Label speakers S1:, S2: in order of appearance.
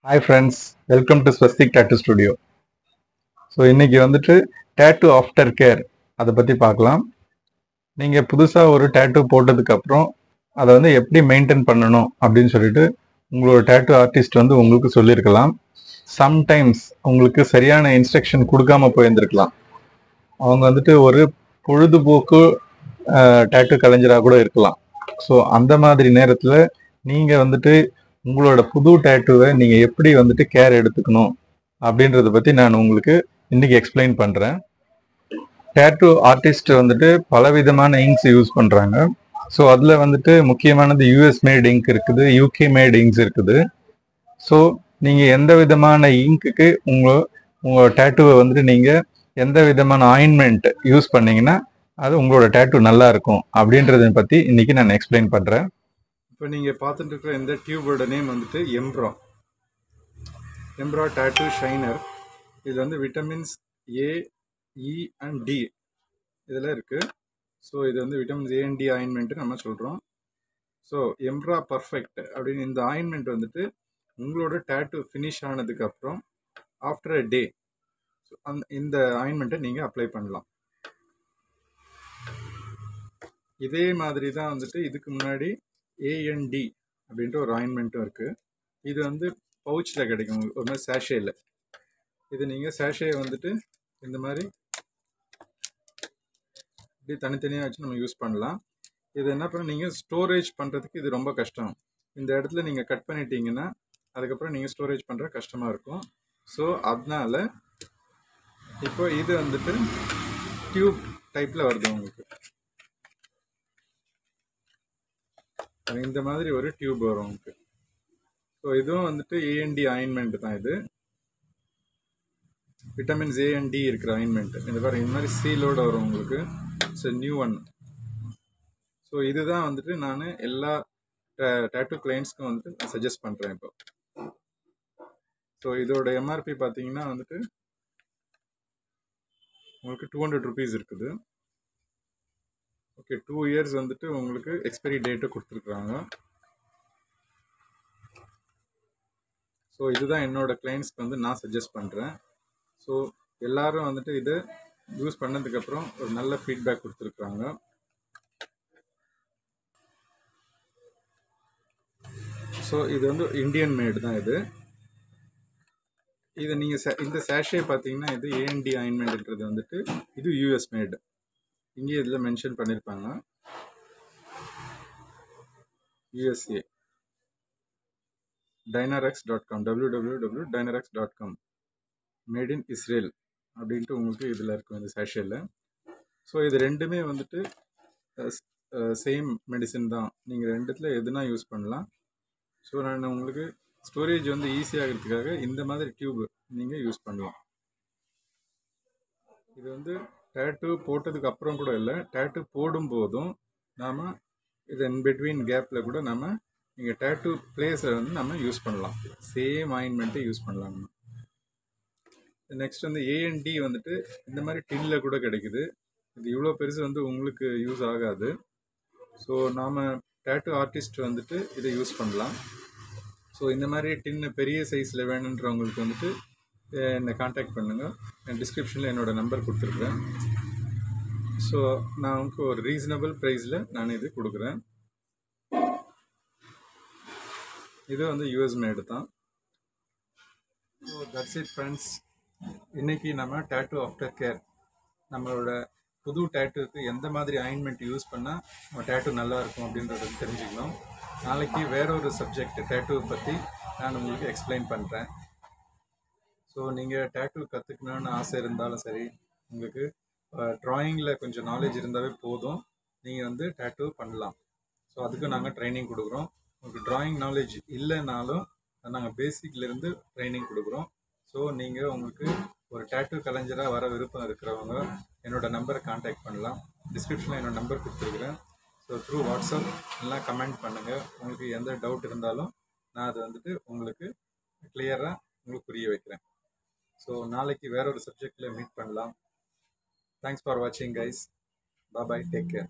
S1: Hi friends, welcome to Swastik Tattoo Studio. So இன்னைக்கு வந்துட்டு tattoo after care அதை பற்றி பார்க்கலாம். நீங்கள் புதுசாக ஒரு டேட்டூ போட்டதுக்கு அப்புறம் அதை வந்து எப்படி மெயின்டைன் பண்ணணும் அப்படின்னு சொல்லிட்டு உங்களோட டேட்டூ ஆர்டிஸ்ட் வந்து உங்களுக்கு சொல்லியிருக்கலாம். சம்டைம்ஸ் உங்களுக்கு சரியான இன்ஸ்ட்ரக்ஷன் கொடுக்காம போயிருந்திருக்கலாம். அவங்க வந்துட்டு ஒரு பொழுதுபோக்கு டேட்டூ கலைஞராக கூட இருக்கலாம். ஸோ அந்த மாதிரி நேரத்தில் நீங்கள் வந்துட்டு உங்களோட புது டேட்டூவை நீங்கள் எப்படி வந்துட்டு கேர் எடுத்துக்கணும் அப்படின்றத பற்றி நான் உங்களுக்கு இன்னைக்கு எக்ஸ்பிளைன் பண்ணுறேன். டேட்டூ ஆர்டிஸ்ட் வந்துட்டு பலவிதமான இங்க்ஸ் யூஸ் பண்ணுறாங்க. ஸோ அதில் வந்துட்டு முக்கியமானது யூஎஸ் மேட் இங்க் இருக்குது, யூகே மேட் இங்க்ஸ் இருக்குது. ஸோ நீங்கள் எந்த விதமான இங்க்குக்கு உங்கள் டேட்டூவை வந்துட்டு நீங்கள் எந்த விதமான ஆயின்மெண்ட் யூஸ் பண்ணீங்கன்னா அது உங்களோட டேட்டூ நல்லா இருக்கும் அப்படின்றத பற்றி இன்னைக்கு நான் எக்ஸ்பிளைன் பண்ணுறேன்.
S2: இப்போ நீங்கள் பார்த்துட்டு இருக்கிற இந்த டியூபோட நேம் வந்துட்டு எம்ப்ரா டேட்டூ ஷைனர். இதில் வந்து vitamins A, E and D இதில் இருக்குது. ஸோ இது வந்து vitamins A and D ointment நம்ம சொல்கிறோம். ஸோ எம்ப்ரா பர்ஃபெக்ட் அப்படின்னு இந்த ஆயின்மெண்ட் வந்துட்டு உங்களோட டேட்டூ ஃபினிஷ் ஆனதுக்கப்புறம் ஆஃப்டர் அ டே இந்த ஆயின்மெண்ட்டை நீங்கள் அப்ளை பண்ணலாம். இதே மாதிரி தான் வந்துட்டு இதுக்கு முன்னாடி ஏஎன்டி அப்படின்ற ஒரு ஆயின்மெண்ட்டும் இருக்குது. இது வந்து பவுச்சில் கிடைக்கும், ஒரு மாதிரி சேஷேயில். இது நீங்கள் சேஷே வந்துட்டு இந்த மாதிரி இப்படி தனித்தனியாக வச்சு நம்ம யூஸ் பண்ணலாம். இது என்ன பண்ண நீங்கள் ஸ்டோரேஜ் பண்ணுறதுக்கு இது ரொம்ப கஷ்டம். இந்த இடத்துல நீங்கள் கட் பண்ணிட்டீங்கன்னா அதுக்கப்புறம் நீங்கள் ஸ்டோரேஜ் பண்ணுற கஷ்டமாக இருக்கும். ஸோ அதனால இப்போ இது வந்துட்டு டியூப் டைப்பில் வருது உங்களுக்கு. இந்த மாதிரி ஒரு டியூப் வரும் உங்களுக்கு. ஸோ இதுவும் வந்துட்டு ஏஎன்டி ஆயின்மெண்ட் தான். இது விட்டமின்ஸ் ஏ அண்ட் டி இருக்கிற ஆயின்மெண்ட். இந்த பாருங்க, இந்த மாதிரி சீலோடு வரும் உங்களுக்கு. It's new one. ஸோ இதுதான் வந்துட்டு நான் எல்லா டேட்டூ கிளைண்ட்ஸ்க்கும் வந்துட்டு நான் சஜஸ்ட் பண்ணுறேன் இப்போ. ஸோ இதோட எம்ஆர்பி பார்த்தீங்கன்னா வந்துட்டு உங்களுக்கு 200 rupees இருக்குது. ஓகே, 2 years வந்துட்டு உங்களுக்கு எக்ஸ்பைரி டேட்டு கொடுத்துருக்குறாங்க. ஸோ இதுதான் என்னோட கிளைண்ட்ஸ்க்கு வந்து நான் சஜஸ்ட் பண்ணுறேன். ஸோ எல்லாரும் வந்துட்டு இதை யூஸ் பண்ணதுக்கப்புறம் ஒரு நல்ல ஃபீட்பேக் கொடுத்துருக்குறாங்க. ஸோ இது வந்து இந்தியன் மேடு தான். இது நீங்கள் இந்த சேஷே பார்த்தீங்கன்னா இது ஏஎன்டி ஆயின்மெண்ட்ன்றது வந்துட்டு இது யூஎஸ் மேடு. இங்கே இதில் மென்ஷன் பண்ணியிருப்பாங்க USA dynarex.com www.dynarex.com made in Israel அப்படின்ட்டு உங்களுக்கு இதில் இருக்கும் இந்த சேஷேல. ஸோ இது ரெண்டுமே வந்துட்டு சேம் மெடிசின் தான். நீங்கள் ரெண்டுத்தில் எதுனா யூஸ் பண்ணலாம். ஸோ நான் உங்களுக்கு ஸ்டோரேஜ் வந்து ஈஸியாகிறதுக்காக இந்த மாதிரி டியூப் நீங்கள் யூஸ் பண்ணலாம். இது வந்து டேட்டூ போட்டதுக்கு அப்புறம் கூட இல்லை, டேட்டூ போடும்போதும் நாம் இது இன்பிட்வீன் கேப்பில் கூட நம்ம நீங்கள் டேட்டூ பிளேஸை வந்து நம்ம யூஸ் பண்ணலாம். சேம் ஆயின்மெண்ட்டை யூஸ் பண்ணலாம். நம்ம நெக்ஸ்ட் வந்து ஏஎன்டி வந்துட்டு இந்த மாதிரி டின்னில் கூட கிடைக்குது. இது இவ்வளோ பெருசு வந்து உங்களுக்கு யூஸ் ஆகாது. ஸோ நாம் டேட்டூ ஆர்டிஸ்ட் வந்துட்டு இதை யூஸ் பண்ணலாம். ஸோ இந்த மாதிரி டின்னு பெரிய சைஸில் வேணுன்றவங்களுக்கு வந்துட்டு என்னை காண்டாக்ட் பண்ணுங்கள். டிஸ்கிரிப்ஷனில் என்னோடய நம்பர் கொடுத்துருக்குறேன். ஸோ நான் உங்களுக்கு ஒரு ரீசனபிள் ப்ரைஸில் நான் இது கொடுக்குறேன். இது வந்து யூஎஸ் மேடு தான். So that's it friends. இன்றைக்கி நம்ம டேட்டூ ஆஃப்டர் கேர், நம்மளோட புது டேட்டூக்கு எந்த மாதிரி ஆயின்மெண்ட் யூஸ் பண்ணால் நம்ம டேட்டூ நல்லா இருக்கும் அப்படின்றத தெரிஞ்சுக்கணும். நாளைக்கு வேற ஒரு சப்ஜெக்ட் டேட்டூவை பற்றி நான் உங்களுக்கு எக்ஸ்பிளைன் பண்ணுறேன். ஸோ நீங்கள் டேட்டூ கற்றுக்கணுன்னு ஆசை இருந்தாலும் சரி, உங்களுக்கு ட்ராயிங்கில் கொஞ்சம் நாலேஜ் இருந்தாவே போதும், நீங்கள் வந்து டேட்டூ பண்ணலாம். ஸோ அதுக்கு நாங்கள் ட்ரைனிங் கொடுக்குறோம். உங்களுக்கு ட்ராயிங் நாலேஜ் இல்லைனாலும் நாங்கள் பேசிக்லேருந்து ட்ரைனிங் கொடுக்குறோம். ஸோ நீங்கள் உங்களுக்கு ஒரு டேட்டூ கலைஞராக வர விருப்பம் இருக்கிறவங்க என்னோடய நம்பரை காண்டாக்ட் பண்ணலாம். டிஸ்கிரிப்ஷனில் என்னோடய நம்பர் கொடுத்துருக்குறேன். ஸோ த்ரூ வாட்ஸ்அப் எல்லாம் கமெண்ட் பண்ணுங்கள். உங்களுக்கு எந்த டவுட் இருந்தாலும் நான் அதை வந்துட்டு உங்களுக்கு கிளியராக உங்களுக்கு புரிய வைக்கிறேன். ஸோ நாளைக்கு வேற ஒரு சப்ஜெக்டில் மீட் பண்ணலாம். தேங்க்ஸ் ஃபார் வாட்சிங் கைஸ். பாய், டேக் கேர்.